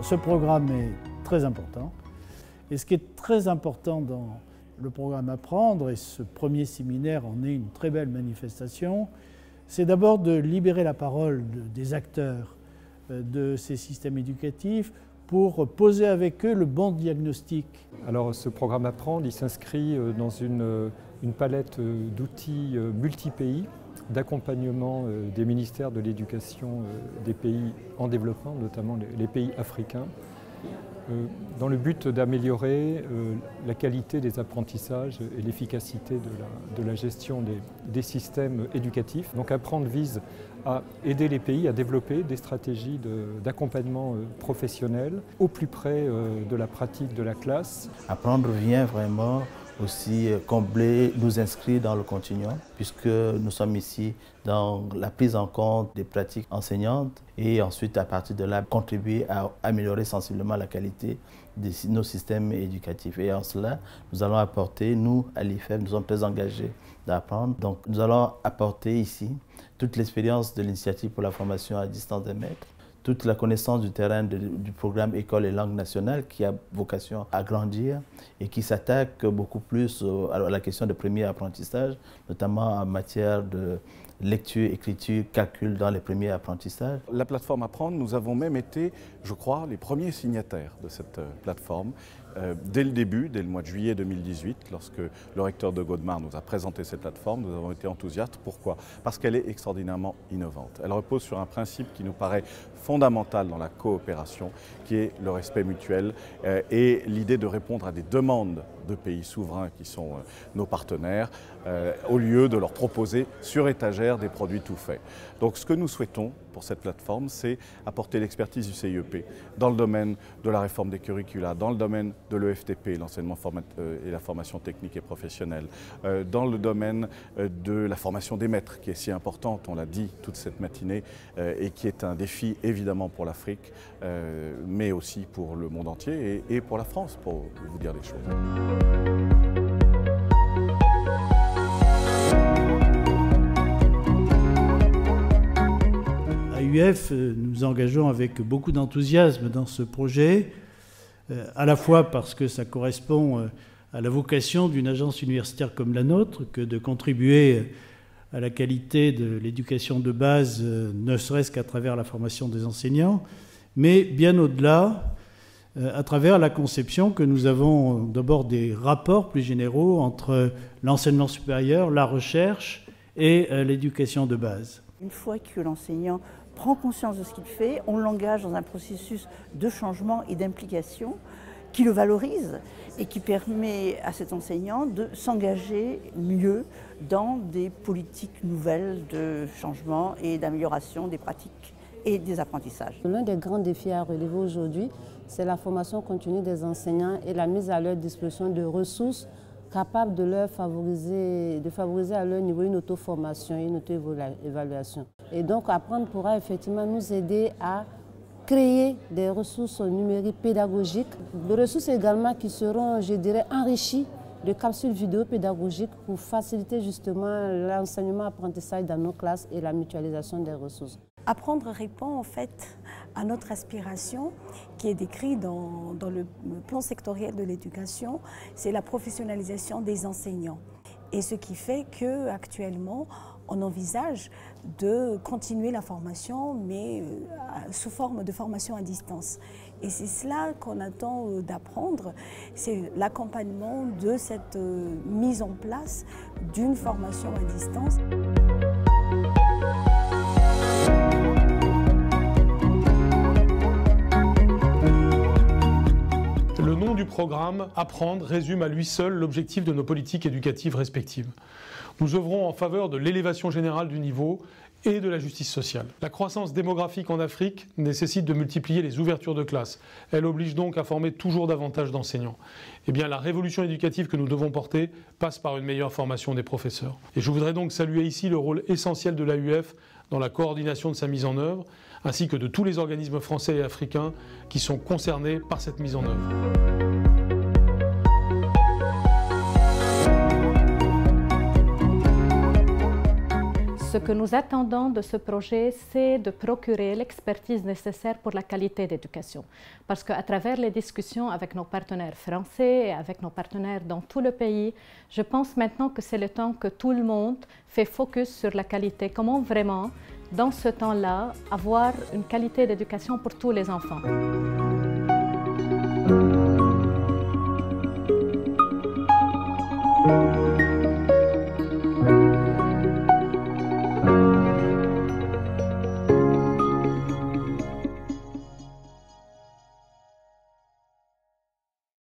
Alors ce programme est très important. Et ce qui est très important dans le programme Apprendre, et ce premier séminaire en est une très belle manifestation, c'est d'abord de libérer la parole des acteurs de ces systèmes éducatifs pour poser avec eux le bon diagnostic. Alors ce programme Apprendre, il s'inscrit dans une palette d'outils multi-pays d'accompagnement des ministères de l'éducation des pays en développement, notamment les pays africains, dans le but d'améliorer la qualité des apprentissages et l'efficacité de la gestion des systèmes éducatifs. Donc Apprendre vise à aider les pays à développer des stratégies d'accompagnement professionnel au plus près de la pratique de la classe. Apprendre vient vraiment aussi combler, nous inscrire dans le continuum, puisque nous sommes ici dans la prise en compte des pratiques enseignantes et ensuite à partir de là contribuer à améliorer sensiblement la qualité de nos systèmes éducatifs. Et en cela, nous allons apporter, nous à l'IFEP, nous sommes très engagés d'apprendre. Donc nous allons apporter ici toute l'expérience de l'initiative pour la formation à distance des maîtres, toute la connaissance du terrain du programme École et langue nationale qui a vocation à grandir et qui s'attaque beaucoup plus à la question de premier apprentissage, notamment en matière de lecture, écriture, calcul dans les premiers apprentissages. La plateforme Apprendre, nous avons même été, je crois, les premiers signataires de cette plateforme. Dès le début, dès le mois de juillet 2018, lorsque le recteur de Godemar nous a présenté cette plateforme, nous avons été enthousiastes. Pourquoi? Parce qu'elle est extraordinairement innovante. Elle repose sur un principe qui nous paraît fondamental dans la coopération, qui est le respect mutuel et l'idée de répondre à des demandes de pays souverains qui sont nos partenaires, au lieu de leur proposer sur étagère des produits tout faits. Donc ce que nous souhaitons pour cette plateforme, c'est apporter l'expertise du CIEP dans le domaine de la réforme des curricula, dans le domaine de l'EFTP, l'enseignement et la formation technique et professionnelle, dans le domaine de la formation des maîtres, qui est si importante, on l'a dit toute cette matinée, et qui est un défi évidemment pour l'Afrique, mais aussi pour le monde entier et pour la France, pour vous dire des choses. À UF, nous engageons avec beaucoup d'enthousiasme dans ce projet, à la fois parce que ça correspond à la vocation d'une agence universitaire comme la nôtre, que de contribuer à la qualité de l'éducation de base, ne serait-ce qu'à travers la formation des enseignants, mais bien au-delà, à travers la conception que nous avons d'abord des rapports plus généraux entre l'enseignement supérieur, la recherche et l'éducation de base. Une fois que l'enseignant prend conscience de ce qu'il fait, on l'engage dans un processus de changement et d'implication qui le valorise et qui permet à cet enseignant de s'engager mieux dans des politiques nouvelles de changement et d'amélioration des pratiques et des apprentissages. L'un des grands défis à relever aujourd'hui, c'est la formation continue des enseignants et la mise à leur disposition de ressources capables de favoriser à leur niveau une auto-formation et une auto-évaluation. Et donc Apprendre pourra effectivement nous aider à créer des ressources numériques pédagogiques, des ressources également qui seront, je dirais, enrichies de capsules vidéo pédagogiques pour faciliter justement l'enseignement-apprentissage dans nos classes et la mutualisation des ressources. Apprendre répond en fait à notre aspiration qui est décrite dans le plan sectoriel de l'éducation, c'est la professionnalisation des enseignants. Et ce qui fait qu'actuellement, on envisage de continuer la formation, mais sous forme de formation à distance. Et c'est cela qu'on attend d'Apprendre, c'est l'accompagnement de cette mise en place d'une formation à distance. Le nom du programme Apprendre résume à lui seul l'objectif de nos politiques éducatives respectives. Nous œuvrons en faveur de l'élévation générale du niveau et de la justice sociale. La croissance démographique en Afrique nécessite de multiplier les ouvertures de classes. Elle oblige donc à former toujours davantage d'enseignants. Eh bien, la révolution éducative que nous devons porter passe par une meilleure formation des professeurs. Et je voudrais donc saluer ici le rôle essentiel de l'AUF dans la coordination de sa mise en œuvre, ainsi que de tous les organismes français et africains qui sont concernés par cette mise en œuvre. Ce que nous attendons de ce projet, c'est de procurer l'expertise nécessaire pour la qualité d'éducation. Parce qu'à travers les discussions avec nos partenaires français et avec nos partenaires dans tout le pays, je pense maintenant que c'est le temps que tout le monde fait focus sur la qualité. Comment vraiment, dans ce temps-là, avoir une qualité d'éducation pour tous les enfants.